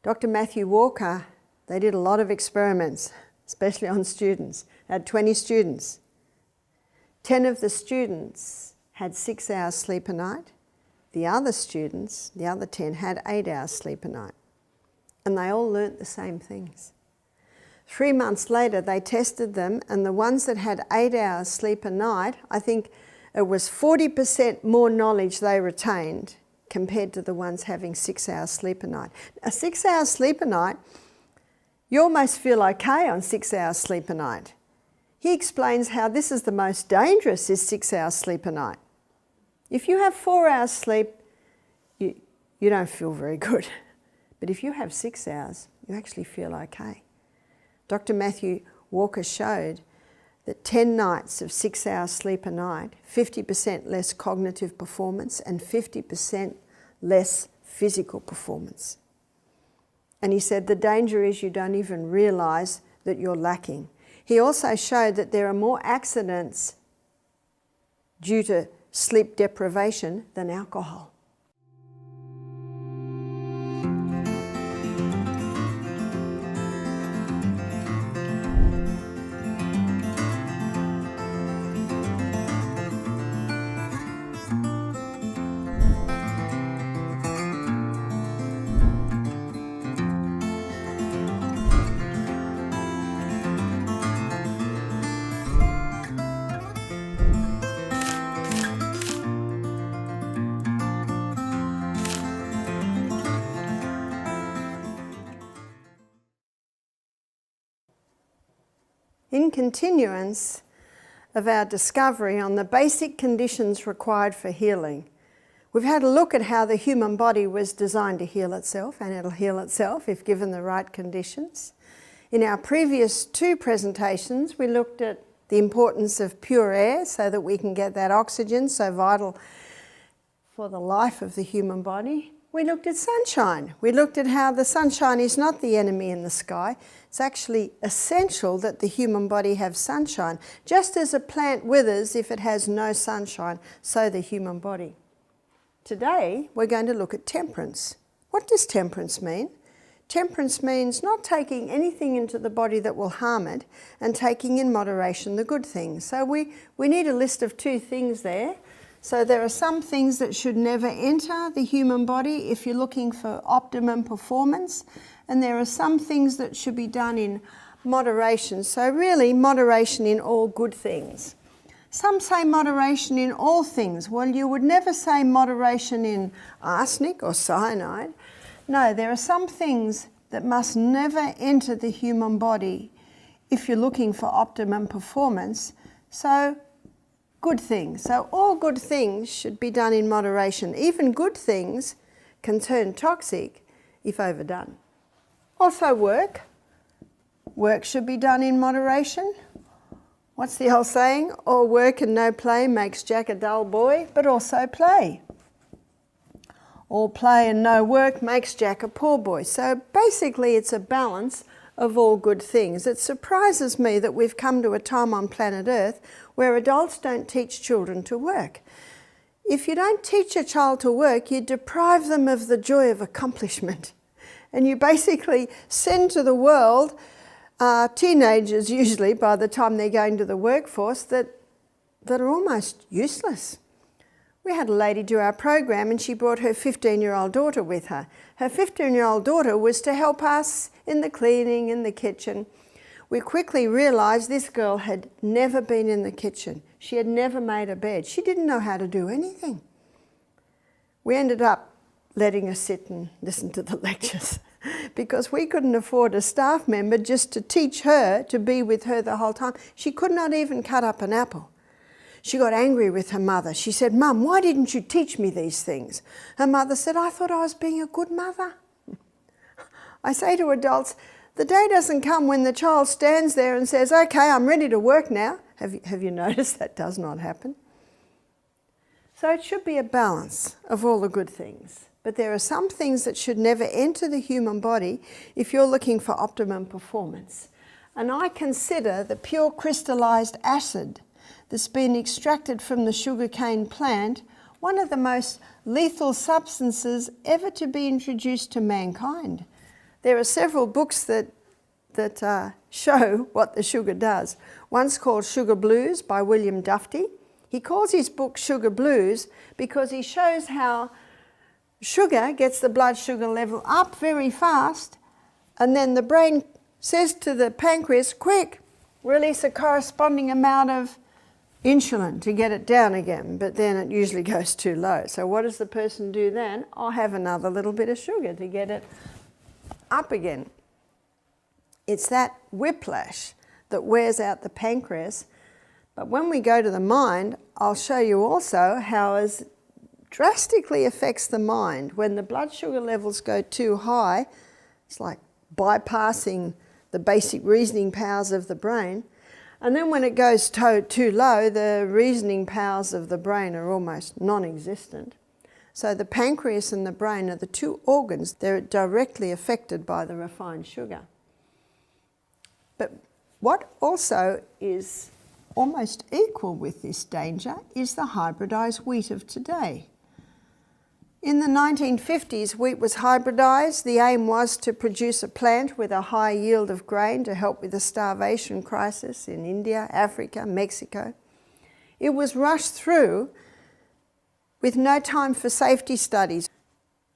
Dr. Matthew Walker, they did a lot of experiments, especially on students. They had 20 students. 10 of the students had 6 hours sleep a night. The other students, the other 10, had 8 hours sleep a night. And they all learnt the same things. 3 months later, they tested them, and the ones that had 8 hours sleep a night, I think it was 40% more knowledge they retained compared to the ones having 6 hours sleep a night. Now, 6 hours sleep a night, you almost feel okay on 6 hours sleep a night. He explains how this is the most dangerous, is 6 hours sleep a night. If you have 4 hours sleep, you don't feel very good. But if you have 6 hours, you actually feel okay. Dr. Matthew Walker showed that 10 nights of 6 hours sleep a night, 50% less cognitive performance and 50% less physical performance. And he said the danger is you don't even realise that you're lacking. He also showed that there are more accidents due to sleep deprivation than alcohol. In continuance of our discovery on the basic conditions required for healing, we've had a look at how the human body was designed to heal itself, and it'll heal itself if given the right conditions. In our previous 2 presentations, we looked at the importance of pure air so that we can get that oxygen so vital for the life of the human body. We looked at sunshine. We looked at how the sunshine is not the enemy in the sky. It's actually essential that the human body have sunshine. Just as a plant withers if it has no sunshine, so the human body. Today, we're going to look at temperance. What does temperance mean? Temperance means not taking anything into the body that will harm it and taking in moderation the good things. So we need a list of 2 things there. So there are some things that should never enter the human body if you're looking for optimum performance, and there are some things that should be done in moderation. So really, moderation in all good things. Some say moderation in all things. Well, you would never say moderation in arsenic or cyanide. No, there are some things that must never enter the human body if you're looking for optimum performance. So good things. So all good things should be done in moderation. Even good things can turn toxic if overdone. Also work. Work should be done in moderation. What's the old saying? All work and no play makes Jack a dull boy, but also play. All play and no work makes Jack a poor boy. So basically it's a balance of all good things. It surprises me that we've come to a time on planet Earth where adults don't teach children to work. If you don't teach a child to work, you deprive them of the joy of accomplishment. And you basically send to the world teenagers, usually by the time they're going to the workforce, that are almost useless. We had a lady do our program and she brought her 15-year-old daughter with her. Her 15-year-old daughter was to help us in the cleaning, in the kitchen. We quickly realised this girl had never been in the kitchen. She had never made a bed. She didn't know how to do anything. We ended up letting her sit and listen to the lectures because we couldn't afford a staff member just to teach her, to be with her the whole time. She could not even cut up an apple. She got angry with her mother. She said, "Mum, why didn't you teach me these things?" Her mother said, "I thought I was being a good mother." I say to adults, the day doesn't come when the child stands there and says, "Okay, I'm ready to work now." Have you noticed that does not happen? So it should be a balance of all the good things. But there are some things that should never enter the human body if you're looking for optimum performance. And I consider the pure crystallized acid that's been extracted from the sugarcane plant one of the most lethal substances ever to be introduced to mankind. There are several books that show what the sugar does. One's called Sugar Blues by William Dufty. He calls his book Sugar Blues because he shows how sugar gets the blood sugar level up very fast, and then the brain says to the pancreas, quick, release a corresponding amount of insulin to get it down again, but then it usually goes too low. So what does the person do then? I'll have another little bit of sugar to get it up again. It's that whiplash that wears out the pancreas. But when we go to the mind, I'll show you also how it drastically affects the mind. When the blood sugar levels go too high, it's like bypassing the basic reasoning powers of the brain. And then when it goes too low, the reasoning powers of the brain are almost non-existent. So the pancreas and the brain are the two organs. They're directly affected by the refined sugar. But what also is almost equal with this danger is the hybridized wheat of today. In the 1950s, wheat was hybridized. The aim was to produce a plant with a high yield of grain to help with the starvation crisis in India, Africa, Mexico. It was rushed through with no time for safety studies.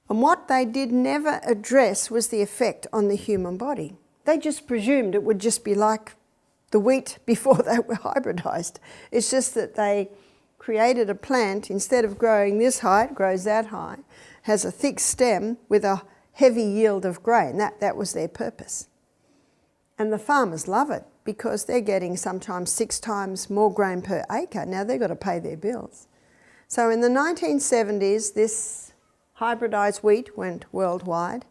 And what they did never address was the effect on the human body. They just presumed it would just be like the wheat before they were hybridized. It's just that they created a plant, instead of growing this high, it grows that high, has a thick stem with a heavy yield of grain. That was their purpose. And the farmers love it because they're getting sometimes 6 times more grain per acre. Now they've got to pay their bills. So in the 1970s, this hybridized wheat went worldwide.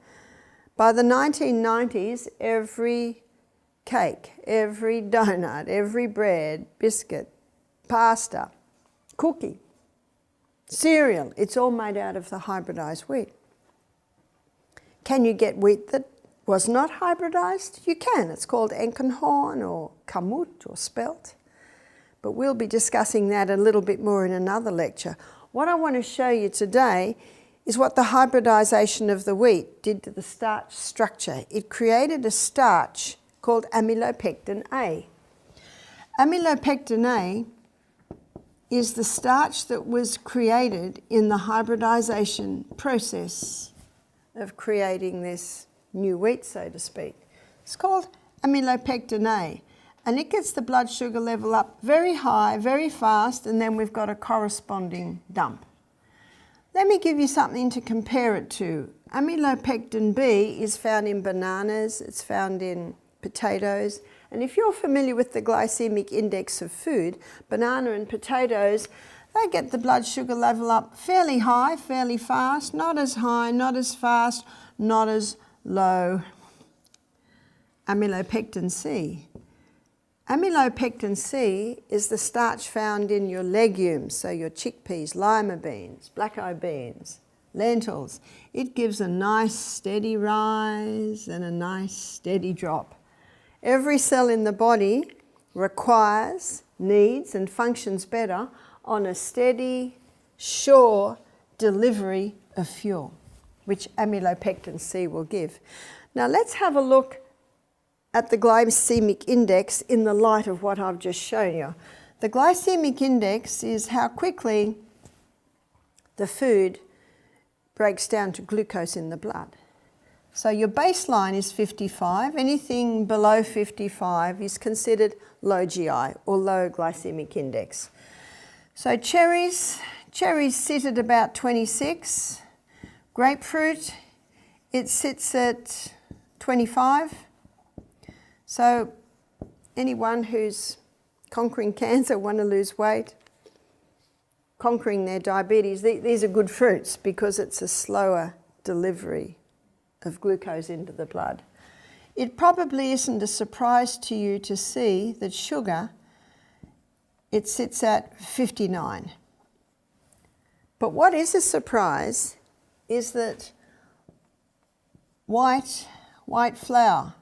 By the 1990s, every cake, every donut, every bread, biscuit, pasta, cookie, cereal, it's all made out of the hybridized wheat. Can you get wheat that was not hybridized? You can. It's called Enkenhorn or Kamut or spelt. But we'll be discussing that a little bit more in another lecture. What I want to show you today is what the hybridization of the wheat did to the starch structure. It created a starch called amylopectin A. Amylopectin A is the starch that was created in the hybridization process of creating this new wheat, so to speak. It's called amylopectin A, and it gets the blood sugar level up very high, very fast, and then we've got a corresponding dump. Let me give you something to compare it to. Amylopectin B is found in bananas, it's found in potatoes, and if you're familiar with the glycemic index of food, banana and potatoes, they get the blood sugar level up fairly high, fairly fast, not as high, not as fast, not as low. Amylopectin C. Amylopectin C is the starch found in your legumes, so your chickpeas, lima beans, black-eyed beans, lentils. It gives a nice steady rise and a nice steady drop. Every cell in the body requires, needs and functions better on a steady, sure delivery of fuel, which amylopectin C will give. Now let's have a look at the glycemic index in the light of what I've just shown you. The glycemic index is how quickly the food breaks down to glucose in the blood. So your baseline is 55. Anything below 55 is considered low GI or low glycemic index. So cherries sit at about 26. Grapefruit, it sits at 25. So anyone who's conquering cancer, want to lose weight, conquering their diabetes, these are good fruits because it's a slower delivery of glucose into the blood. It probably isn't a surprise to you to see that sugar, it sits at 59. But what is a surprise is that white flour,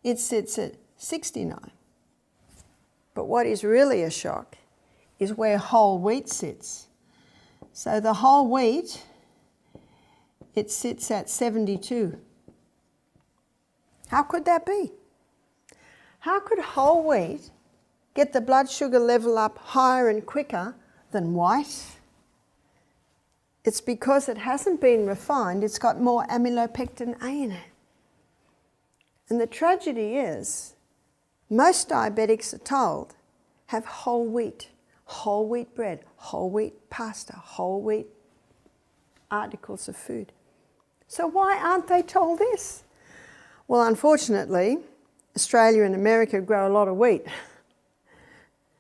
it sits at 69. But what is really a shock is where whole wheat sits. So the whole wheat, it sits at 72. How could that be? How could whole wheat get the blood sugar level up higher and quicker than white? It's because it hasn't been refined, it's got more amylopectin A in it. And the tragedy is, most diabetics are told, have whole wheat bread, whole wheat pasta, whole wheat articles of food. So why aren't they told this? Well, unfortunately, Australia and America grow a lot of wheat.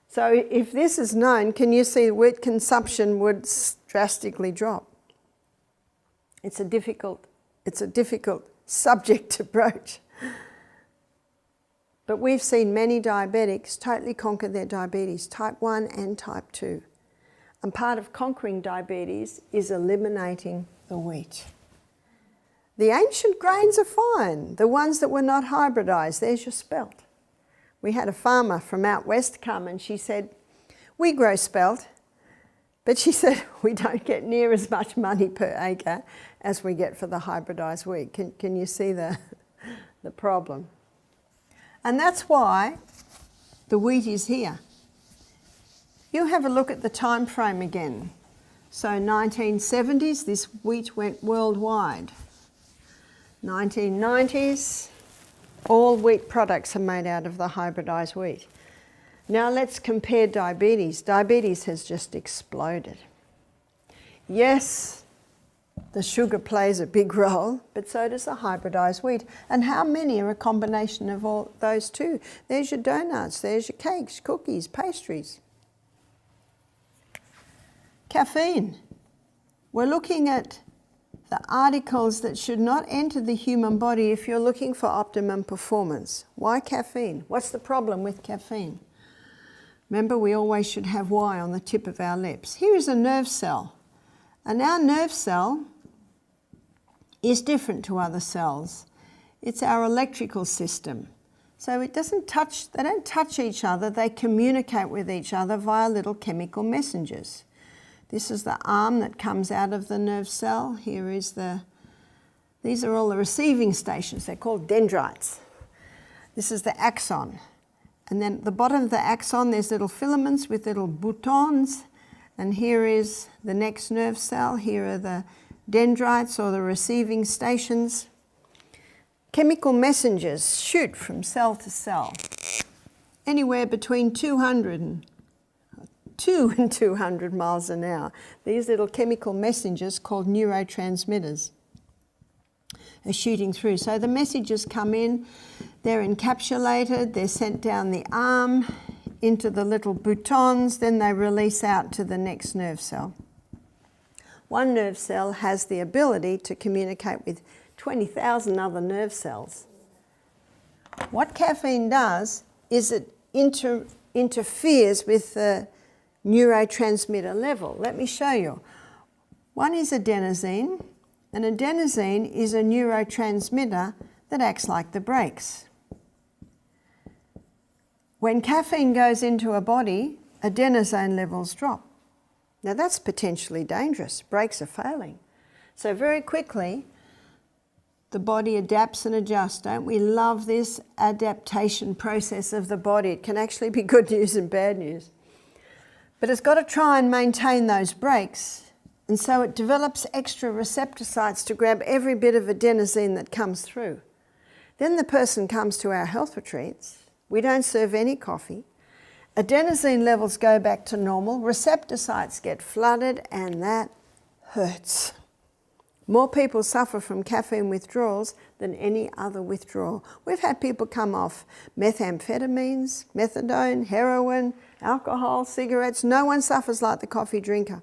So if this is known, can you see wheat consumption would drastically drop? It's a difficult subject to broach. But we've seen many diabetics totally conquer their diabetes, type 1 and type 2. And part of conquering diabetes is eliminating the wheat. The ancient grains are fine, the ones that were not hybridised. There's your spelt. We had a farmer from out west come and she said, we grow spelt, but she said we don't get near as much money per acre as we get for the hybridised wheat. Can you see the problem? And that's why the wheat is here. You have a look at the time frame again. So 1970s, this wheat went worldwide. 1990s, all wheat products are made out of the hybridised wheat. Now let's compare diabetes. Diabetes has just exploded. Yes, the sugar plays a big role, but so does the hybridised wheat. And how many are a combination of all those two? There's your donuts, there's your cakes, cookies, pastries. Caffeine. We're looking at the articles that should not enter the human body if you're looking for optimum performance. Why caffeine? What's the problem with caffeine? Remember, we always should have Y on the tip of our lips. Here is a nerve cell. And our nerve cell is different to other cells. It's our electrical system. So it doesn't touch, they don't touch each other, they communicate with each other via little chemical messengers. This is the arm that comes out of the nerve cell. Here is these are all the receiving stations. They're called dendrites. This is the axon. And then at the bottom of the axon, there's little filaments with little boutons. And here is the next nerve cell. Here are the dendrites or the receiving stations. Chemical messengers shoot from cell to cell, anywhere between 2 and 200 miles an hour. These little chemical messengers called neurotransmitters are shooting through. So the messages come in, they're encapsulated, they're sent down the arm into the little boutons, then they release out to the next nerve cell. One nerve cell has the ability to communicate with 20,000 other nerve cells. What caffeine does is it interferes with the neurotransmitter level. Let me show you. One is adenosine, and adenosine is a neurotransmitter that acts like the brakes. When caffeine goes into a body, adenosine levels drop. Now that's potentially dangerous. Brakes are failing. So very quickly, the body adapts and adjusts. Don't we love this adaptation process of the body? It can actually be good news and bad news. But it's got to try and maintain those brakes, and so it develops extra receptor sites to grab every bit of adenosine that comes through. Then the person comes to our health retreats. We don't serve any coffee. Adenosine levels go back to normal, receptor sites get flooded, and that hurts. More people suffer from caffeine withdrawals than any other withdrawal. We've had people come off methamphetamines, methadone, heroin, alcohol, cigarettes. No one suffers like the coffee drinker.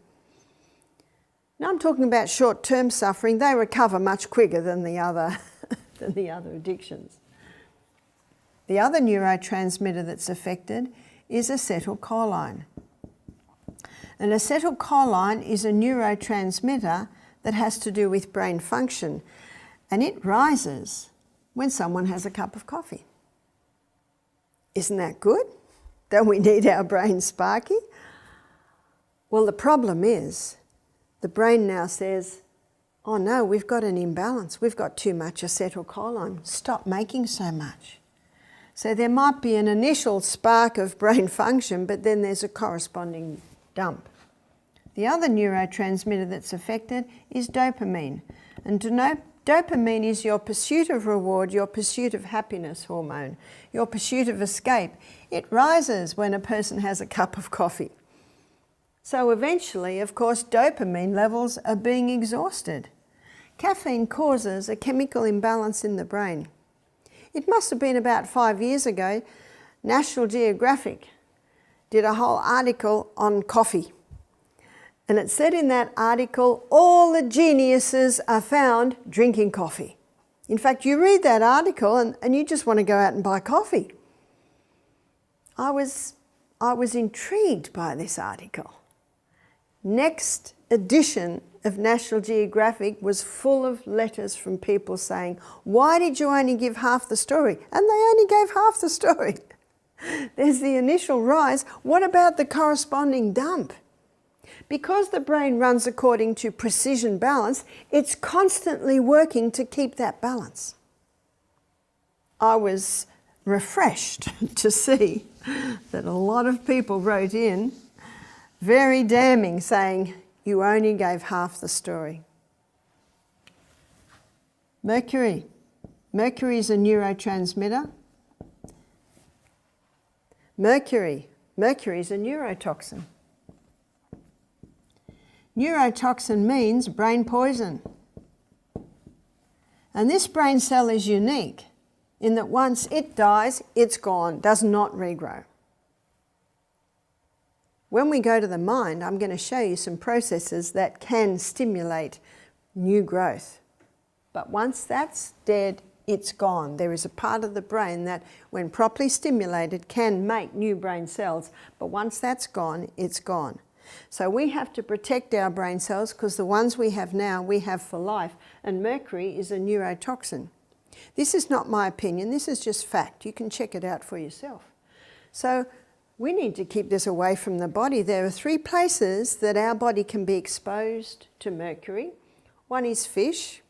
Now I'm talking about short-term suffering. They recover much quicker than the other addictions. The other neurotransmitter that's affected is acetylcholine. And acetylcholine is a neurotransmitter that has to do with brain function, and it rises when someone has a cup of coffee. Isn't that good? Don't we need our brain sparky? Well, the problem is the brain now says, oh no, we've got an imbalance. We've got too much acetylcholine. Stop making so much. So there might be an initial spark of brain function, but then there's a corresponding dump. The other neurotransmitter that's affected is dopamine. And dopamine is your pursuit of reward, your pursuit of happiness hormone, your pursuit of escape. It rises when a person has a cup of coffee. So eventually, of course, dopamine levels are being exhausted. Caffeine causes a chemical imbalance in the brain. It must have been about 5 years ago, National Geographic did a whole article on coffee. And it said in that article, all the geniuses are found drinking coffee. In fact, you read that article and you just want to go out and buy coffee. I was intrigued by this article. Next edition of National Geographic was full of letters from people saying, why did you only give half the story? And they only gave half the story. There's the initial rise. What about the corresponding dump? Because the brain runs according to precision balance, it's constantly working to keep that balance. I was refreshed to see that a lot of people wrote in very damning, saying, you only gave half the story. Mercury. Mercury is a neurotransmitter. Mercury is a neurotoxin. Neurotoxin means brain poison. And this brain cell is unique in that once it dies, it's gone, does not regrow. When we go to the mind, I'm going to show you some processes that can stimulate new growth. But once that's dead, it's gone. There is a part of the brain that, when properly stimulated, can make new brain cells. But once that's gone, it's gone. So we have to protect our brain cells because the ones we have now, we have for life. And mercury is a neurotoxin. This is not my opinion. This is just fact. You can check it out for yourself. So we need to keep this away from the body. There are 3 places that our body can be exposed to mercury. One is fish.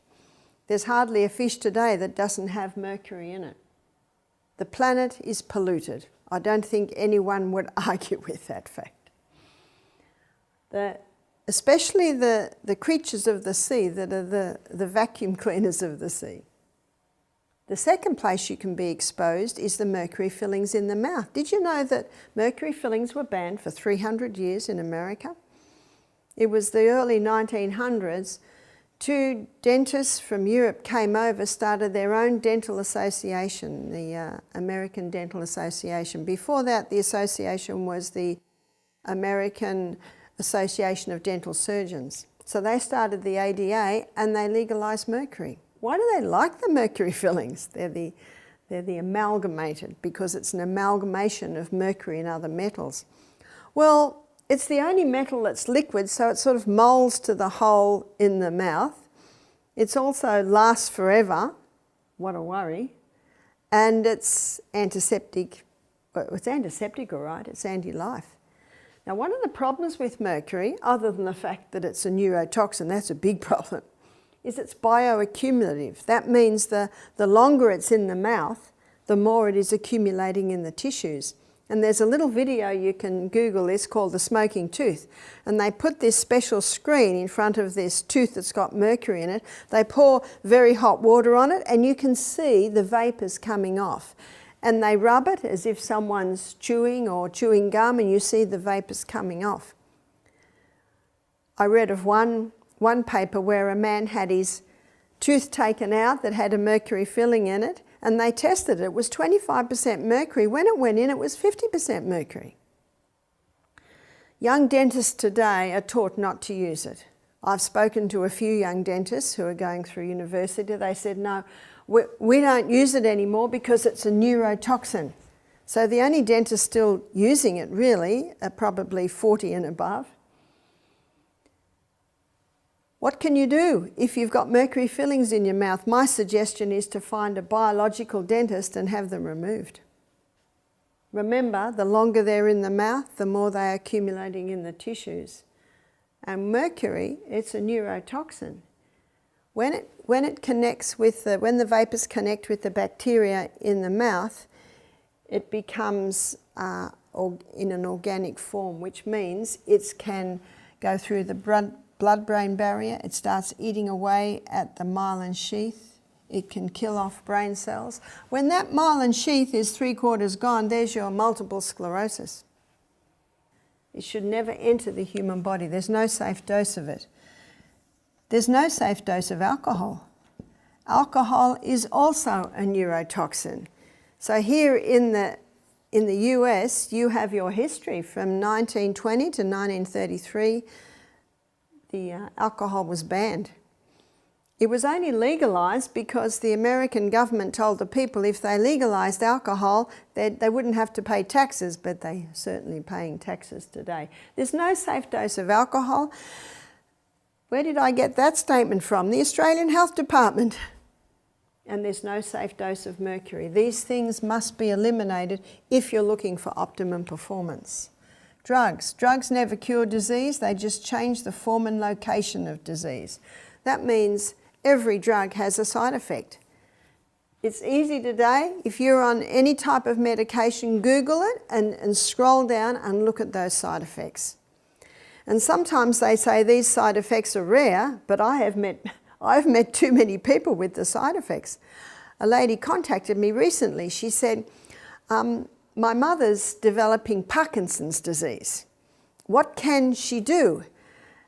There's hardly a fish today that doesn't have mercury in it. The planet is polluted. I don't think anyone would argue with that fact. Especially the creatures of the sea that are the vacuum cleaners of the sea. The second place you can be exposed is the mercury fillings in the mouth. Did you know that mercury fillings were banned for 300 years in America? It was the early 1900s. 2 dentists from Europe came over, started their own dental association, the American Dental Association. Before that, the association was the American Association of Dental Surgeons. So they started the ADA and they legalised mercury. Why do they like the mercury fillings? They're the amalgamated, because it's an amalgamation of mercury and other metals. Well, it's the only metal that's liquid, so it sort of moulds to the hole in the mouth. It's also lasts forever. What a worry. And it's antiseptic. Well, it's antiseptic, all right. It's anti-life. Now, one of the problems with mercury, other than the fact that it's a neurotoxin, that's a big problem, is it's bioaccumulative. That means the longer it's in the mouth, the more it is accumulating in the tissues. And there's a little video, you can Google this, called The Smoking Tooth. And they put this special screen in front of this tooth that's got mercury in it. They pour very hot water on it and you can see the vapours coming off. And they rub it as if someone's chewing or chewing gum, and you see the vapours coming off. I read of one paper where a man had his tooth taken out that had a mercury filling in it, and they tested it. It was 25% mercury. When it went in, it was 50% mercury. Young dentists today are taught not to use it. I've spoken to a few young dentists who are going through university. They said, no, we don't use it anymore because it's a neurotoxin. So the only dentists still using it really are probably 40 and above. What can you do if you've got mercury fillings in your mouth? My suggestion is to find a biological dentist and have them removed. Remember, the longer they're in the mouth, the more they're accumulating in the tissues. And mercury, it's a neurotoxin. When it connects with when the vapours connect with the bacteria in the mouth, it becomes in an organic form, which means it can go through the blood-brain barrier. It starts eating away at the myelin sheath. It can kill off brain cells. When that myelin sheath is 3/4 gone, there's your multiple sclerosis. It should never enter the human body. There's no safe dose of it. There's no safe dose of alcohol. Alcohol is also a neurotoxin. So here in the US, you have your history from 1920 to 1933. The alcohol was banned. It was only legalised because the American government told the people if they legalised alcohol, they wouldn't have to pay taxes, but they're certainly paying taxes today. There's no safe dose of alcohol. Where did I get that statement from? The Australian Health Department. And there's no safe dose of mercury. These things must be eliminated if you're looking for optimum performance. Drugs. Drugs never cure disease, they just change the form and location of disease. That means every drug has a side effect. It's easy today. If you're on any type of medication, Google it and scroll down and look at those side effects. And sometimes they say these side effects are rare, but I've met too many people with the side effects. A lady contacted me recently. She said, my mother's developing Parkinson's disease. What can she do?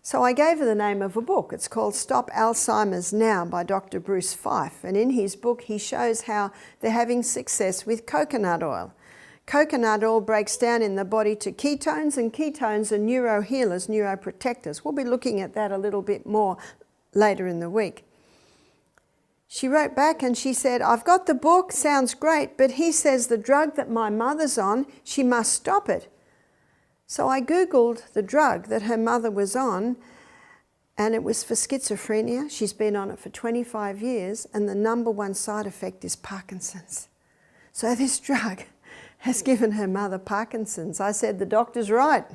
So I gave her the name of a book. It's called Stop Alzheimer's Now by Dr. Bruce Fife. And in his book, he shows how they're having success with coconut oil. Coconut oil breaks down in the body to ketones, and ketones are neurohealers, neuroprotectors. We'll be looking at that a little bit more later in the week. She wrote back and she said, I've got the book, sounds great, but he says the drug that my mother's on, she must stop it. So I Googled the drug that her mother was on, and it was for schizophrenia. She's been on it for 25 years, and the #1 side effect is Parkinson's. So this drug has given her mother Parkinson's. I said, the doctor's right.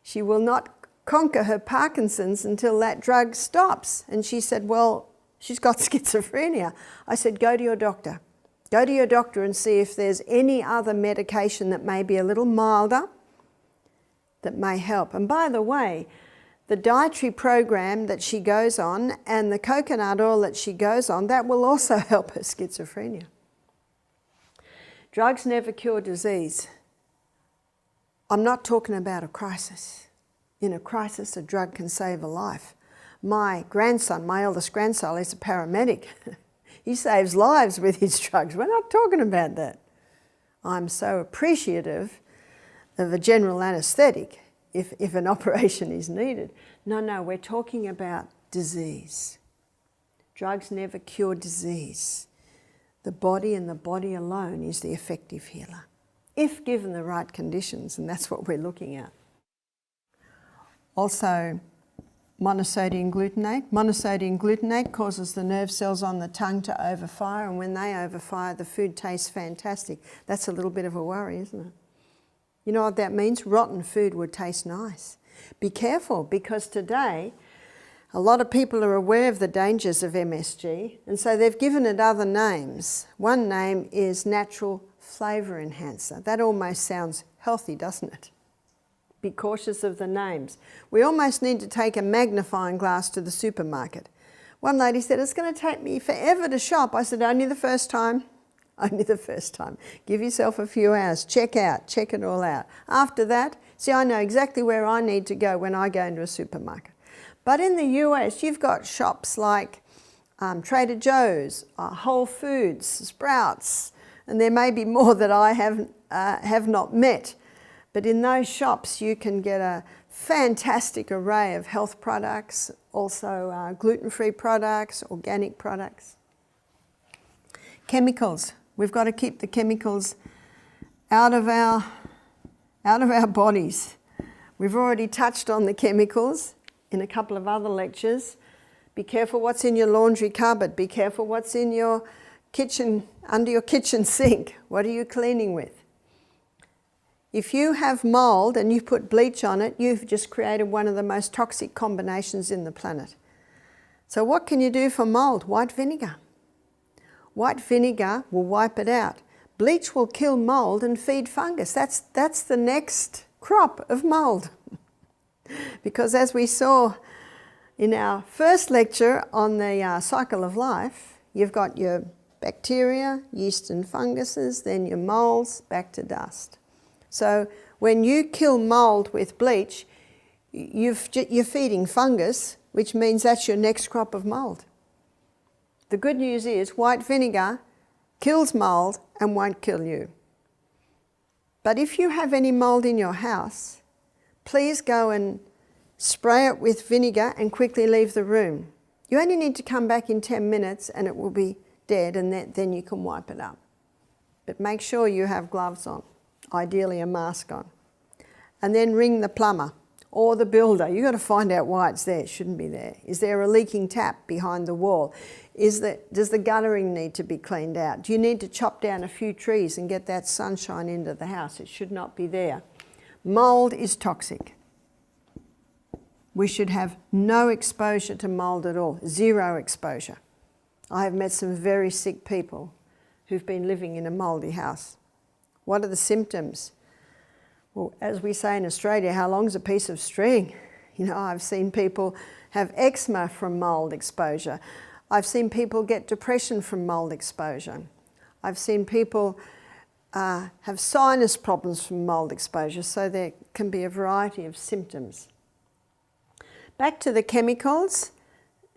She will not conquer her Parkinson's until that drug stops. And she said, well, she's got schizophrenia. I said, go to your doctor. Go to your doctor and see if there's any other medication that may be a little milder that may help. And by the way, the dietary program that she goes on and the coconut oil that she goes on, that will also help her schizophrenia. Drugs never cure disease. I'm not talking about a crisis. In a crisis, a drug can save a life. My grandson, my eldest grandson, is a paramedic. He saves lives with his drugs. We're not talking about that. I'm so appreciative of a general anaesthetic if an operation is needed. No, we're talking about disease. Drugs never cure disease. The body and the body alone is the effective healer, if given the right conditions, and that's what we're looking at. Also, monosodium glutamate. Monosodium glutamate causes the nerve cells on the tongue to overfire, and when they overfire, the food tastes fantastic. That's a little bit of a worry, isn't it? You know what that means? Rotten food would taste nice. Be careful, because today, a lot of people are aware of the dangers of MSG, and so they've given it other names. One name is natural flavour enhancer. That almost sounds healthy, doesn't it? Be cautious of the names. We almost need to take a magnifying glass to the supermarket. One lady said, it's going to take me forever to shop. I said, only the first time. Only the first time. Give yourself a few hours. Check it all out. After that, see, I know exactly where I need to go when I go into a supermarket. But in the US, you've got shops like Trader Joe's, Whole Foods, Sprouts, and there may be more that I have not met. But in those shops, you can get a fantastic array of health products, also gluten-free products, organic products. Chemicals. We've got to keep the chemicals out of our bodies. We've already touched on the chemicals in a couple of other lectures. Be careful what's in your laundry cupboard. Be careful what's in your kitchen, under your kitchen sink. What are you cleaning with? If you have mould and you put bleach on it, you've just created one of the most toxic combinations in the planet. So what can you do for mould? White vinegar. White vinegar will wipe it out. Bleach will kill mould and feed fungus. That's the next crop of mould. Because as we saw in our first lecture on the cycle of life, you've got your bacteria, yeast and funguses, then your moulds, back to dust. So when you kill mould with bleach, you're feeding fungus, which means that's your next crop of mould. The good news is white vinegar kills mould and won't kill you. But if you have any mould in your house, please go and spray it with vinegar and quickly leave the room. You only need to come back in 10 minutes and it will be dead, and then you can wipe it up. But make sure you have gloves on, ideally a mask on. And then ring the plumber or the builder. You've got to find out why it's there. It shouldn't be there. Is there a leaking tap behind the wall? Does the guttering need to be cleaned out? Do you need to chop down a few trees and get that sunshine into the house? It should not be there. Mould is toxic. We should have no exposure to mould at all, zero exposure. I have met some very sick people who've been living in a mouldy house. What are the symptoms? Well, as we say in Australia, how long's a piece of string? You know, I've seen people have eczema from mould exposure. I've seen people get depression from mould exposure. I've seen people have sinus problems from mould exposure, so there can be a variety of symptoms. Back to the chemicals,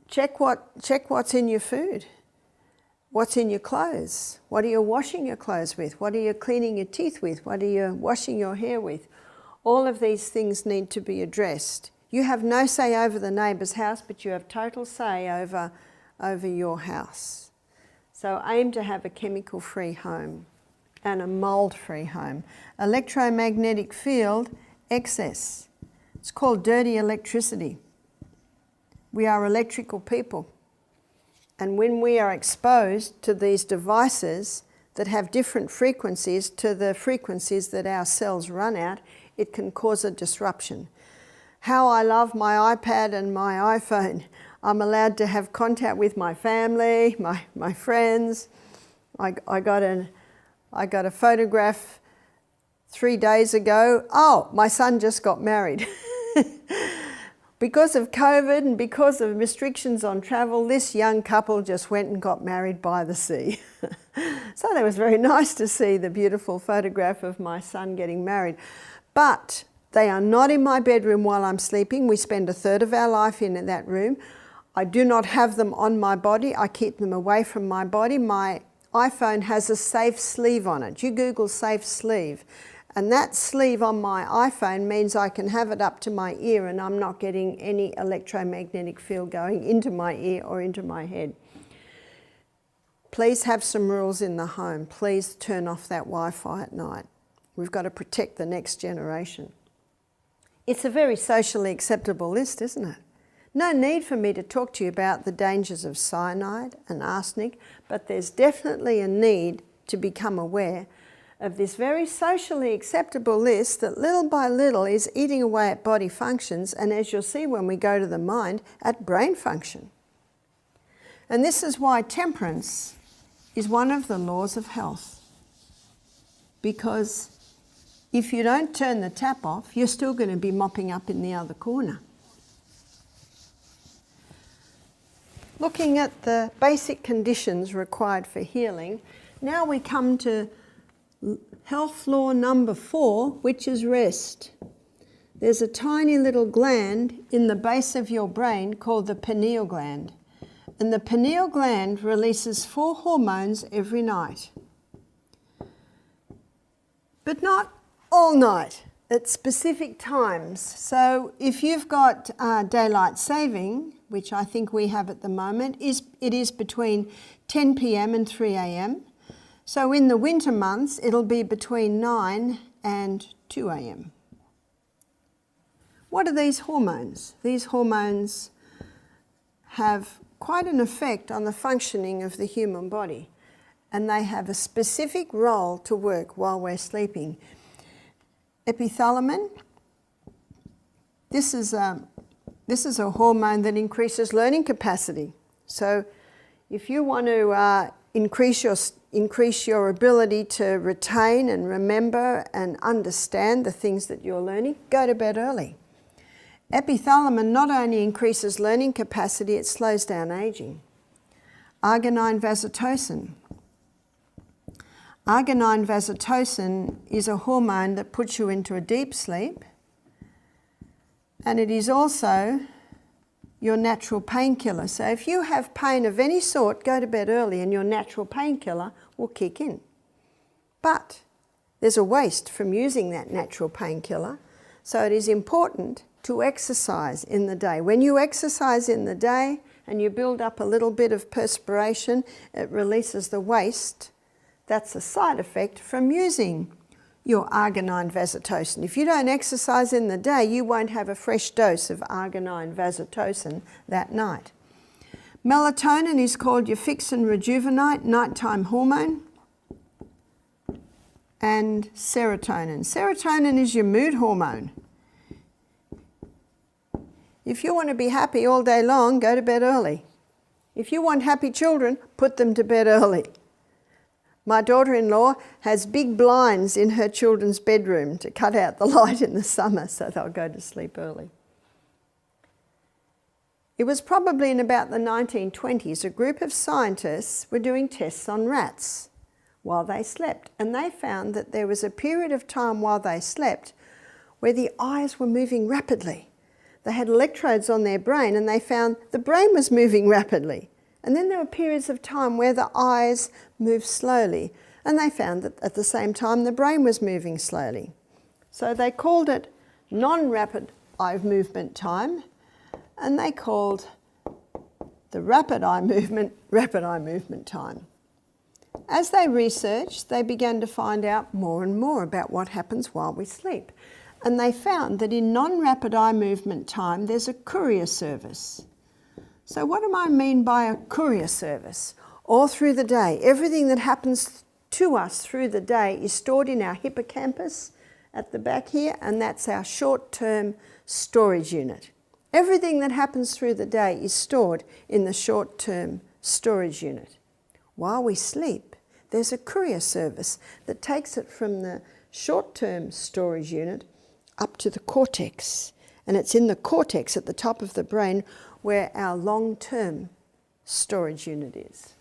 check what's in your food. What's in your clothes? What are you washing your clothes with? What are you cleaning your teeth with? What are you washing your hair with? All of these things need to be addressed. You have no say over the neighbour's house, but you have total say over your house. So aim to have a chemical-free home and a mould-free home. Electromagnetic field excess. It's called dirty electricity. We are electrical people. And when we are exposed to these devices that have different frequencies to the frequencies that our cells run at, it can cause a disruption. How I love my iPad and my iPhone. I'm allowed to have contact with my family, my friends. I got a photograph 3 days ago. Oh, my son just got married. Because of COVID and because of restrictions on travel, this young couple just went and got married by the sea. So that was very nice to see the beautiful photograph of my son getting married. But they are not in my bedroom while I'm sleeping. We spend a third of our life in that room. I do not have them on my body. I keep them away from my body. My iPhone has a safe sleeve on it. You Google safe sleeve. And that sleeve on my iPhone means I can have it up to my ear and I'm not getting any electromagnetic field going into my ear or into my head. Please have some rules in the home. Please turn off that Wi-Fi at night. We've got to protect the next generation. It's a very socially acceptable list, isn't it? No need for me to talk to you about the dangers of cyanide and arsenic, but there's definitely a need to become aware of this very socially acceptable list that little by little is eating away at body functions, and as you'll see when we go to the mind, at brain function. And this is why temperance is one of the laws of health. Because if you don't turn the tap off, you're still going to be mopping up in the other corner. Looking at the basic conditions required for healing, now we come to health law number 4, which is rest. There's a tiny little gland in the base of your brain called the pineal gland. And the pineal gland releases 4 hormones every night. But not all night, at specific times. So if you've got daylight saving, which I think we have at the moment, it is between 10 p.m. and 3 a.m. So in the winter months, it'll be between 9 and 2 a.m. What are these hormones? These hormones have quite an effect on the functioning of the human body, and they have a specific role to work while we're sleeping. Epithalamin, this is This is a hormone that increases learning capacity. So if you want to increase your ability to retain and remember and understand the things that you're learning, go to bed early. Epithalamin not only increases learning capacity, it slows down aging. Arginine vasotocin. Arginine vasotocin is a hormone that puts you into a deep sleep, and it is also your natural painkiller. So if you have pain of any sort, go to bed early and your natural painkiller will kick in. But there's a waste from using that natural painkiller, so it is important to exercise in the day. When you exercise in the day and you build up a little bit of perspiration, it releases the waste. That's a side effect from using your arginine vasotocin. If you don't exercise in the day, you won't have a fresh dose of arginine vasotocin that night. Melatonin is called your fix and rejuvenate nighttime hormone. And serotonin. Serotonin is your mood hormone. If you want to be happy all day long, go to bed early. If you want happy children, put them to bed early. My daughter-in-law has big blinds in her children's bedroom to cut out the light in the summer so they'll go to sleep early. It was probably in about the 1920s, a group of scientists were doing tests on rats while they slept, and they found that there was a period of time while they slept where the eyes were moving rapidly. They had electrodes on their brain and they found the brain was moving rapidly. And then there were periods of time where the eyes moved slowly, and they found that at the same time the brain was moving slowly. So they called it non-rapid eye movement time, and they called the rapid eye movement time. As they researched, they began to find out more and more about what happens while we sleep. And they found that in non-rapid eye movement time, there's a courier service. So what do I mean by a courier service? All through the day, everything that happens to us through the day is stored in our hippocampus at the back here, and that's our short-term storage unit. Everything that happens through the day is stored in the short-term storage unit. While we sleep, there's a courier service that takes it from the short-term storage unit up to the cortex, and it's in the cortex at the top of the brain where our long-term storage unit is.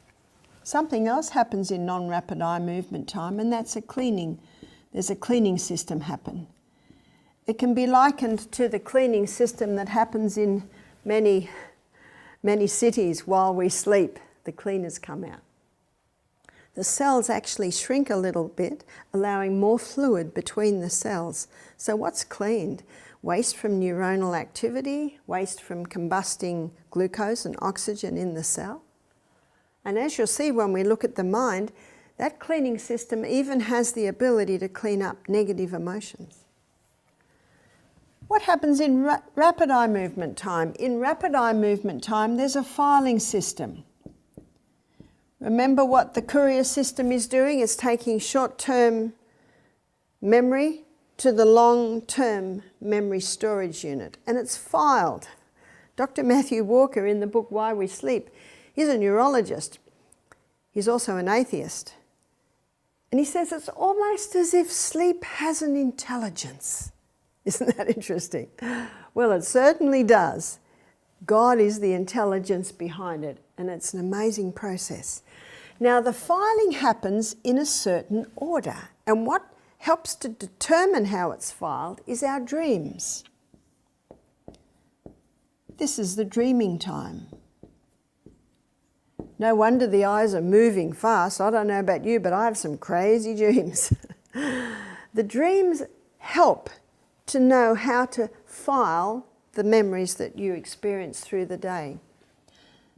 Something else happens in non-rapid eye movement time, and that's a cleaning. There's a cleaning system happen. It can be likened to the cleaning system that happens in many cities while we sleep. The cleaners come out. The cells actually shrink a little bit, allowing more fluid between the cells. So what's cleaned? Waste from neuronal activity, waste from combusting glucose and oxygen in the cell. And as you'll see when we look at the mind, that cleaning system even has the ability to clean up negative emotions. What happens in rapid eye movement time? In rapid eye movement time, there's a filing system. Remember what the courier system is doing? It's taking short-term memory to the long-term memory storage unit, and it's filed. Dr. Matthew Walker, in the book Why We Sleep, he's a neurologist. He's also an atheist. And he says it's almost as if sleep has an intelligence. Isn't that interesting? Well, it certainly does. God is the intelligence behind it, and it's an amazing process. Now, the filing happens in a certain order, and what helps to determine how it's filed is our dreams. This is the dreaming time. No wonder the eyes are moving fast. I don't know about you, but I have some crazy dreams. The dreams help to know how to file the memories that you experience through the day.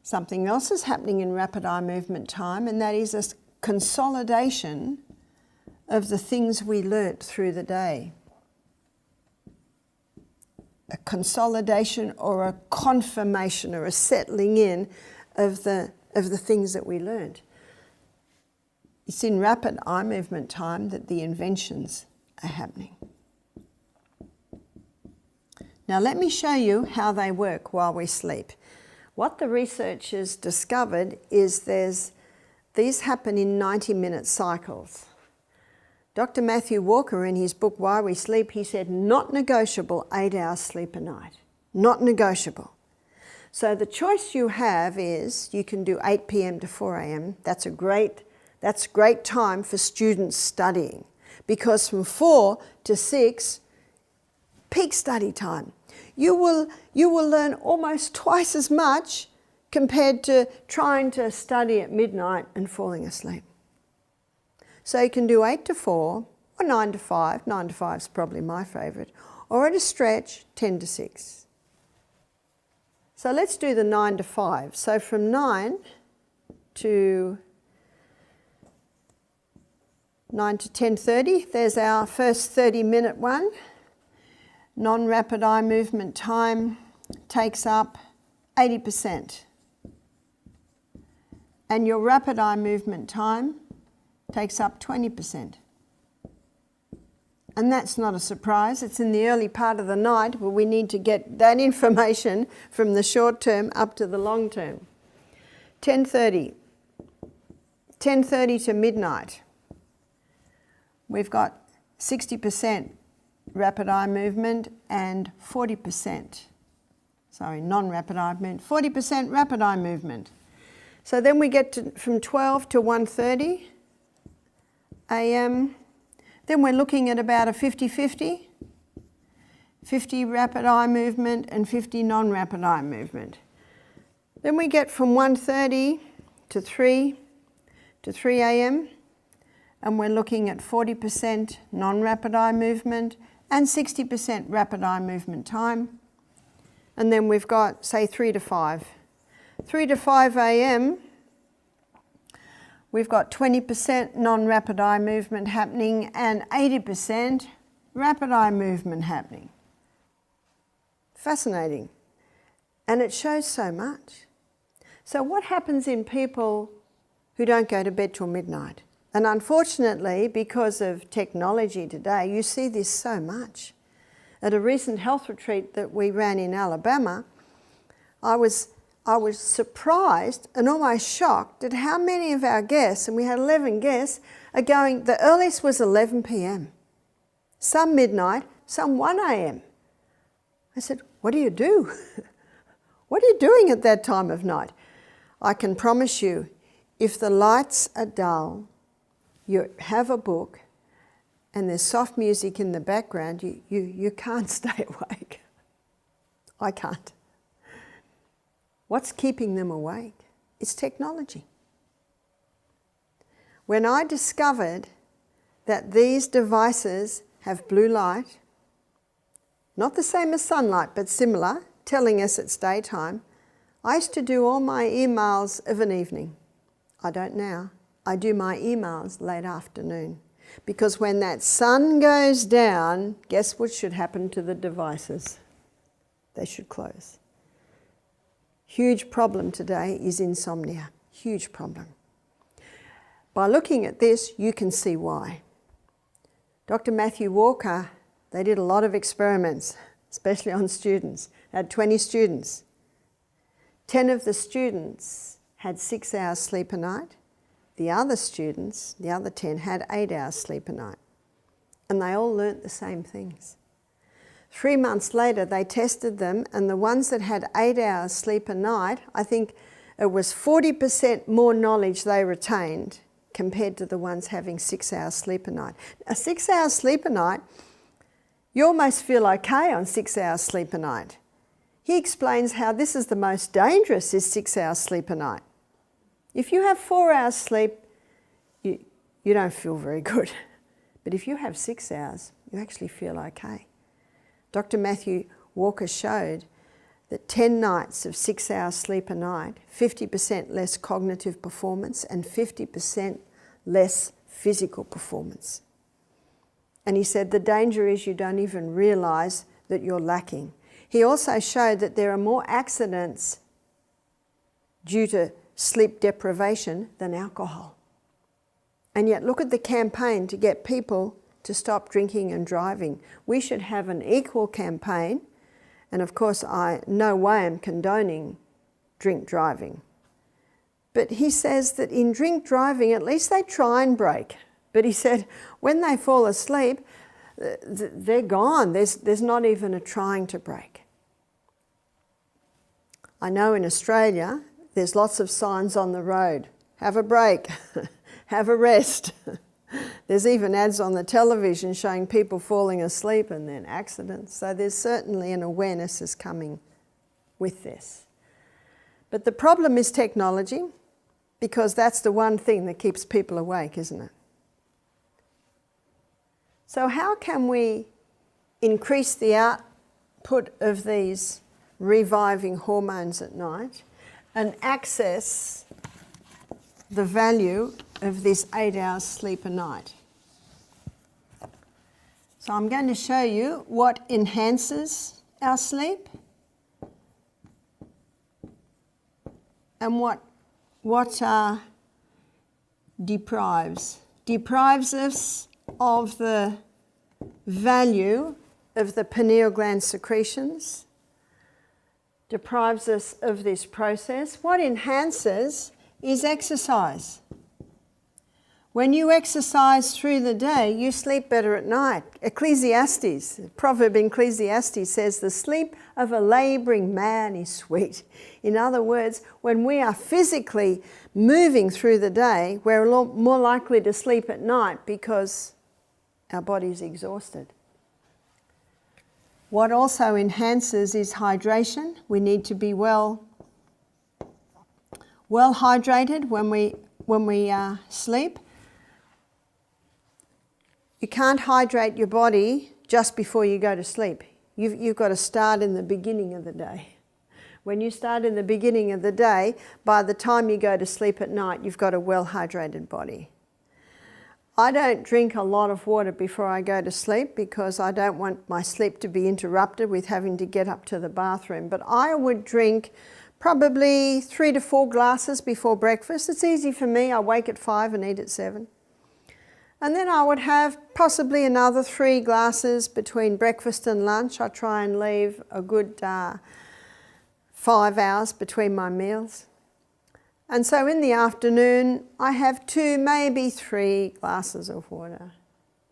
Something else is happening in rapid eye movement time, and that is a consolidation of the things we learnt through the day. A consolidation or a confirmation or a settling in of the things that we learnt. It's in rapid eye movement time that the inventions are happening. Now let me show you how they work while we sleep. What the researchers discovered is these happen in 90-minute cycles. Dr. Matthew Walker, in his book Why We Sleep, he said not negotiable 8 hours sleep a night. Not negotiable. So the choice you have is you can do 8 p.m. to 4 a.m. That's great time for students studying, because from 4 to 6, peak study time. You will learn almost twice as much compared to trying to study at midnight and falling asleep. So you can do 8 to 4 or 9 to 5. 9 to 5 is probably my favourite. Or at a stretch, 10 to 6. So let's do the 9 to 5. So from 9 to 10:30, there's our first 30-minute one. Non-rapid eye movement time takes up 80%. And your rapid eye movement time takes up 20%. And that's not a surprise. It's in the early part of the night where we need to get that information from the short term up to the long term. 10:30 to midnight. We've got 60% rapid eye movement and 40%, non-rapid eye movement, 40% rapid eye movement. So then we get to from 12 to 1:30 a.m. Then we're looking at about a 50-50, 50 rapid eye movement and 50 non-rapid eye movement. Then we get from 1:30 to 3 a.m. and we're looking at 40% non-rapid eye movement and 60% rapid eye movement time. And then we've got, say, 3 to 5. 3 to 5 a.m. we've got 20% non-rapid eye movement happening and 80% rapid eye movement happening. Fascinating. And it shows so much. So what happens in people who don't go to bed till midnight? And unfortunately, because of technology today, you see this so much. At a recent health retreat that we ran in Alabama, I was surprised and almost shocked at how many of our guests, and we had 11 guests, are going, the earliest was 11 p.m. Some midnight, some 1 a.m. I said, what do you do? What are you doing at that time of night? I can promise you, if the lights are dull, you have a book and there's soft music in the background, you can't stay awake. I can't. What's keeping them awake? It's technology. When I discovered that these devices have blue light, not the same as sunlight, but similar, telling us it's daytime, I used to do all my emails of an evening. I don't now. I do my emails late afternoon. Because when that sun goes down, guess what should happen to the devices? They should close. Huge problem today is insomnia. Huge problem. By looking at this, you can see why. Dr. Matthew Walker, they did a lot of experiments, especially on students. They had 20 students. 10 of the students had 6 hours sleep a night. The other students, the other 10, had 8 hours sleep a night. And they all learnt the same things. 3 months later, they tested them, and the ones that had 8 hours sleep a night, I think it was 40% more knowledge they retained compared to the ones having 6 hours sleep a night. A 6 hours sleep a night, you almost feel okay on 6 hours sleep a night. He explains how this is the most dangerous, is 6 hours sleep a night. If you have 4 hours sleep, you don't feel very good. But if you have 6 hours, you actually feel okay. Dr. Matthew Walker showed that 10 nights of 6 hours sleep a night, 50% less cognitive performance and 50% less physical performance. And he said the danger is you don't even realise that you're lacking. He also showed that there are more accidents due to sleep deprivation than alcohol. And yet look at the campaign to get people to stop drinking and driving. We should have an equal campaign And of course, I no way am condoning drink driving. But he says that in drink driving, at least they try and brake. But he said when they fall asleep, they're gone. There's not even a trying to brake. I know in Australia, there's lots of signs on the road. Have a break, have a rest. There's even ads on the television showing people falling asleep and then accidents. So there's certainly an awareness is coming with this. But the problem is technology, because that's the one thing that keeps people awake, isn't it? So how can we increase the output of these reviving hormones at night and access the value of this 8 hours sleep a night? So I'm going to show you what enhances our sleep and what deprives us of the value of the pineal gland secretions, deprives us of this process. What enhances is exercise. When you exercise through the day, you sleep better at night. Ecclesiastes, the proverb in Ecclesiastes says, the sleep of a labouring man is sweet. In other words, when we are physically moving through the day, we're a lot more likely to sleep at night because our body's exhausted. What also enhances is hydration. We need to be well hydrated when we sleep. You can't hydrate your body just before you go to sleep. You've got to start in the beginning of the day. When you start in the beginning of the day, by the time you go to sleep at night, you've got a well-hydrated body. I don't drink a lot of water before I go to sleep because I don't want my sleep to be interrupted with having to get up to the bathroom. But I would drink probably 3 to 4 glasses before breakfast. It's easy for me. I wake at 5 and eat at 7. And then I would have possibly another 3 glasses between breakfast and lunch. I try and leave a good 5 hours between my meals. And so in the afternoon, I have 2, maybe 3 glasses of water.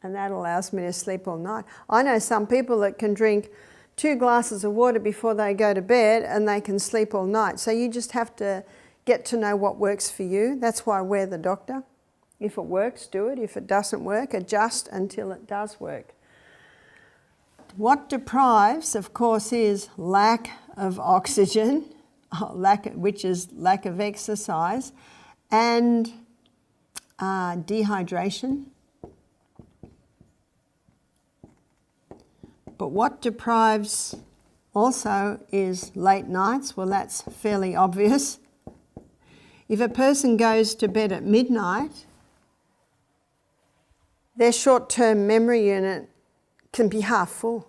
And that allows me to sleep all night. I know some people that can drink 2 glasses of water before they go to bed and they can sleep all night. So you just have to get to know what works for you. That's why we're the doctor. If it works, do it. If it doesn't work, adjust until it does work. What deprives, of course, is lack of oxygen, which is lack of exercise, and dehydration. But what deprives also is late nights. Well, that's fairly obvious. If a person goes to bed at midnight, their short-term memory unit can be half full,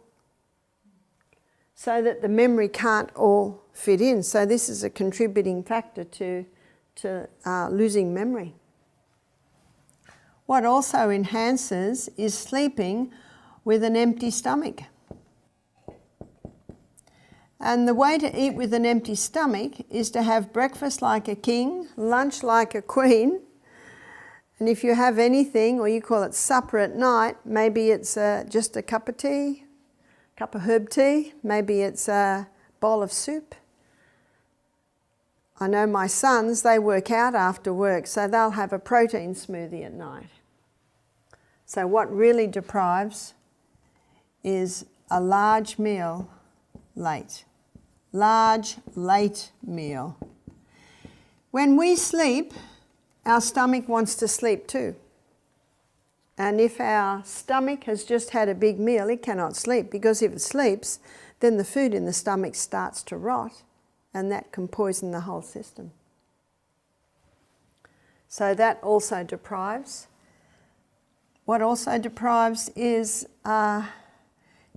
so that the memory can't all fit in. So this is a contributing factor to losing memory. What also enhances is sleeping with an empty stomach. And the way to eat with an empty stomach is to have breakfast like a king, lunch like a queen, and if you have anything, or you call it supper at night, maybe it's just a cup of tea, cup of herb tea, maybe it's a bowl of soup. I know my sons, they work out after work, so they'll have a protein smoothie at night. So what really deprives is a large meal late. Large, late meal. When we sleep, our stomach wants to sleep too. And if our stomach has just had a big meal, it cannot sleep, because if it sleeps, then the food in the stomach starts to rot, and that can poison the whole system. So that also deprives. What also deprives is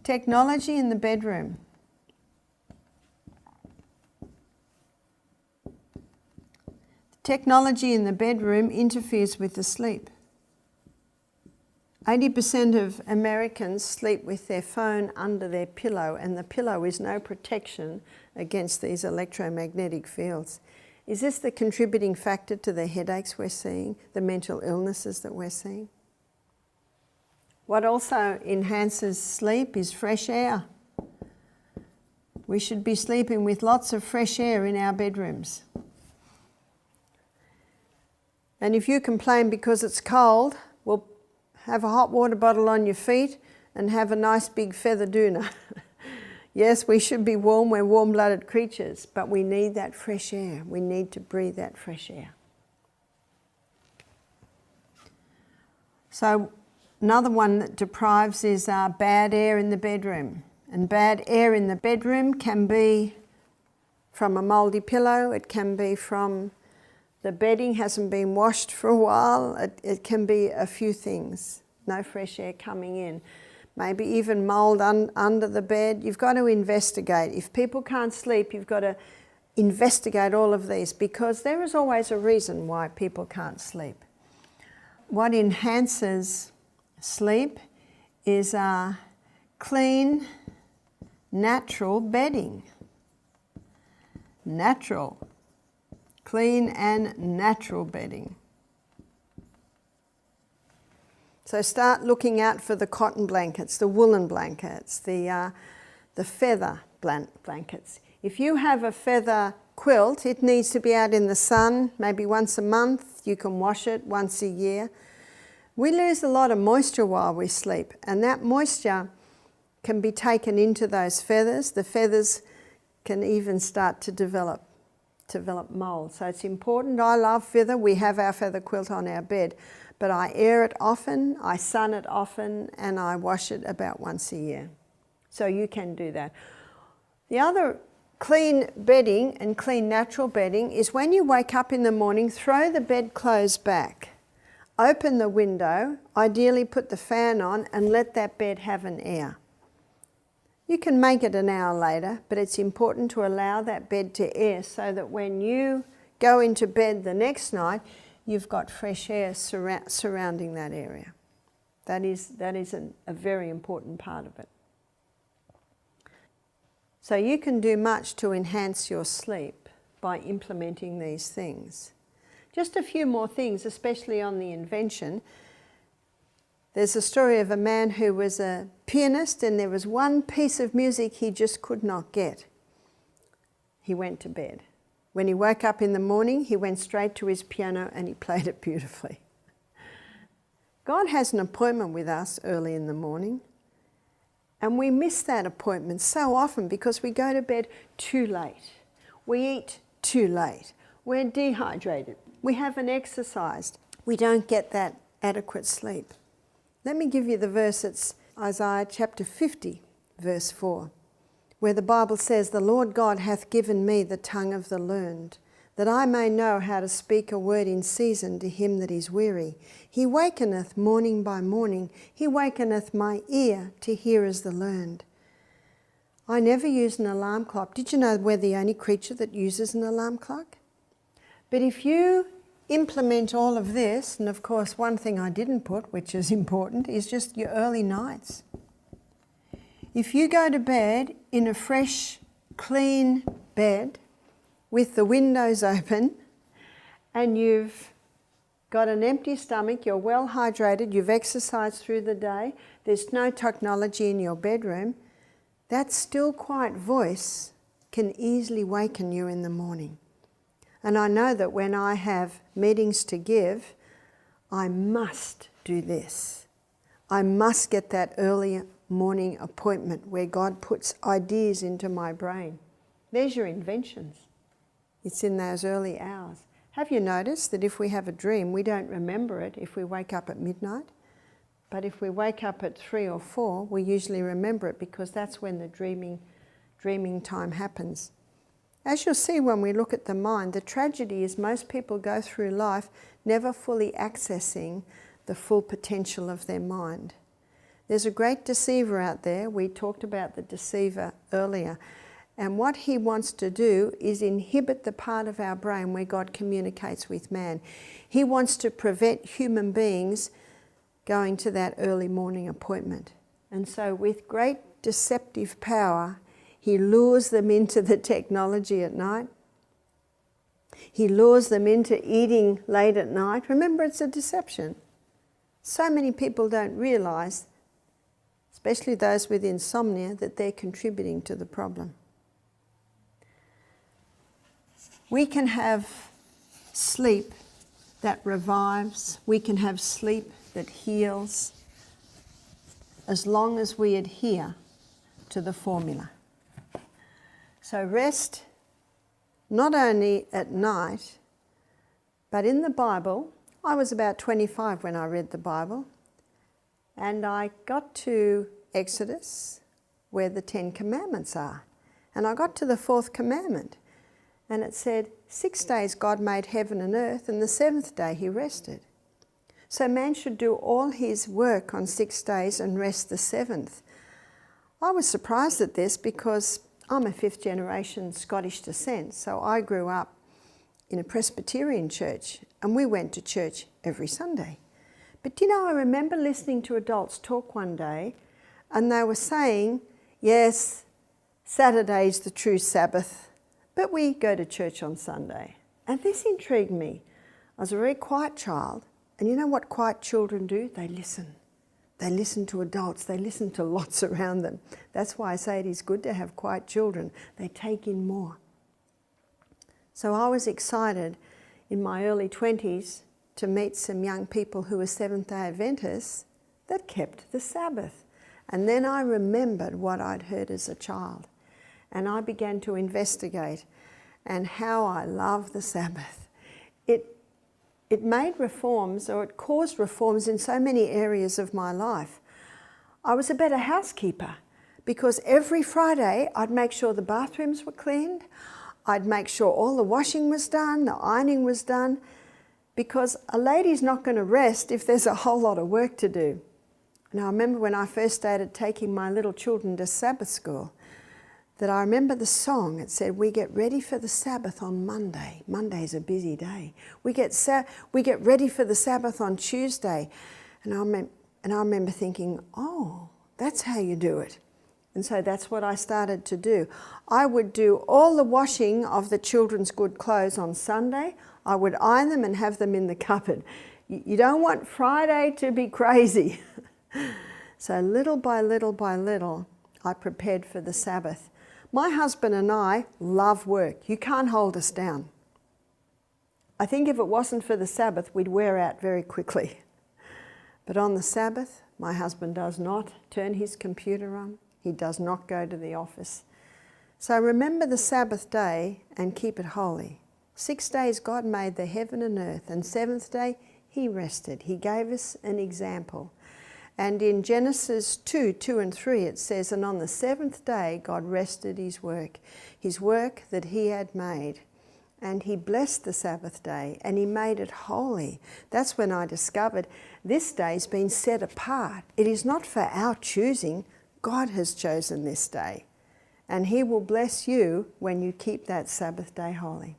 technology in the bedroom. Technology in the bedroom interferes with the sleep. 80% of Americans sleep with their phone under their pillow, and the pillow is no protection against these electromagnetic fields. Is this the contributing factor to the headaches we're seeing, the mental illnesses that we're seeing? What also enhances sleep is fresh air. We should be sleeping with lots of fresh air in our bedrooms. And if you complain because it's cold, well, have a hot water bottle on your feet and have a nice big feather doona. Yes, we should be warm, we're warm-blooded creatures, but we need that fresh air. We need to breathe that fresh air. So another one that deprives is bad air in the bedroom. And bad air in the bedroom can be from a mouldy pillow, it can be from the bedding hasn't been washed for a while, it can be a few things. No fresh air coming in. Maybe even mould under the bed. You've got to investigate. If people can't sleep, you've got to investigate all of these, because there is always a reason why people can't sleep. What enhances sleep is clean, natural bedding. Natural. Clean and natural bedding. So start looking out for the cotton blankets, the woolen blankets, the feather blankets. If you have a feather quilt, it needs to be out in the sun maybe once a month. You can wash it once a year. We lose a lot of moisture while we sleep, and that moisture can be taken into those feathers. The feathers can even start to develop mould. So it's important. I love feather. We have our feather quilt on our bed, but I air it often, I sun it often, and I wash it about once a year. So you can do that. The other clean bedding and clean natural bedding is when you wake up in the morning, throw the bedclothes back, open the window, ideally put the fan on, and let that bed have an air. You can make it an hour later, but it's important to allow that bed to air so that when you go into bed the next night, you've got fresh air surrounding that area. That is a very important part of it. So you can do much to enhance your sleep by implementing these things. Just a few more things, especially on the invention. There's a story of a man who was a pianist, and there was one piece of music he just could not get. He went to bed. When he woke up in the morning, he went straight to his piano and he played it beautifully. God has an appointment with us early in the morning, and we miss that appointment so often because we go to bed too late. We eat too late. We're dehydrated. We haven't exercised. We don't get that adequate sleep. Let me give you the verse. It's Isaiah chapter 50, verse 4, where the Bible says, "The Lord God hath given me the tongue of the learned, that I may know how to speak a word in season to him that is weary. He wakeneth morning by morning. He wakeneth my ear to hear as the learned." I never use an alarm clock. Did you know we're the only creature that uses an alarm clock? But if you implement all of this, and of course one thing I didn't put, which is important, is just your early nights. If you go to bed in a fresh, clean bed with the windows open, and you've got an empty stomach, you're well hydrated, you've exercised through the day, there's no technology in your bedroom, that still quiet voice can easily waken you in the morning. And I know that when I have meetings to give, I must do this. I must get that early morning appointment where God puts ideas into my brain. There's your inventions. It's in those early hours. Have you noticed that if we have a dream, we don't remember it if we wake up at midnight? But if we wake up at 3 or 4, we usually remember it because that's when the dreaming time happens. As you'll see when we look at the mind, the tragedy is most people go through life never fully accessing the full potential of their mind. There's a great deceiver out there. We talked about the deceiver earlier. And what he wants to do is inhibit the part of our brain where God communicates with man. He wants to prevent human beings going to that early morning appointment. And so with great deceptive power, he lures them into the technology at night. He lures them into eating late at night. Remember, it's a deception. So many people don't realise, especially those with insomnia, that they're contributing to the problem. We can have sleep that revives. We can have sleep that heals, as long as we adhere to the formula. So rest not only at night, but in the Bible. I was about 25 when I read the Bible, and I got to Exodus, where the 10 Commandments are. And I got to the 4th commandment, and it said, 6 days God made heaven and earth, and the 7th day he rested. So man should do all his work on 6 days and rest the 7th. I was surprised at this because I'm a 5th generation Scottish descent, so I grew up in a Presbyterian church, and we went to church every Sunday. But I remember listening to adults talk one day, and they were saying, yes, Saturday's the true Sabbath, but we go to church on Sunday. And this intrigued me. I was a very quiet child, and you know what quiet children do? They listen. They listen to adults. They listen to lots around them. That's why I say it is good to have quiet children. They take in more. So I was excited in my early 20s to meet some young people who were Seventh-day Adventists that kept the Sabbath. And then I remembered what I'd heard as a child. And I began to investigate and how I love the Sabbath. It made reforms, or it caused reforms in so many areas of my life. I was a better housekeeper because every Friday I'd make sure the bathrooms were cleaned, I'd make sure all the washing was done, the ironing was done, because a lady's not going to rest if there's a whole lot of work to do. And I remember when I first started taking my little children to Sabbath school, that I remember the song. It said, we get ready for the Sabbath on Monday. Monday's a busy day. We get ready for the Sabbath on Tuesday. And I remember thinking, oh, that's how you do it. And so that's what I started to do. I would do all the washing of the children's good clothes on Sunday. I would iron them and have them in the cupboard. You don't want Friday to be crazy. So little by little by little, I prepared for the Sabbath. My husband and I love work. You can't hold us down. I think if it wasn't for the Sabbath, we'd wear out very quickly. But on the Sabbath, my husband does not turn his computer on. He does not go to the office. So remember the Sabbath day and keep it holy. 6 days God made the heaven and earth, and 7th day he rested. He gave us an example. And in Genesis 2 and 3 it says, and on the 7th day God rested his work that he had made. And he blessed the Sabbath day and he made it holy. That's when I discovered this day's been set apart. It is not for our choosing. God has chosen this day. And he will bless you when you keep that Sabbath day holy.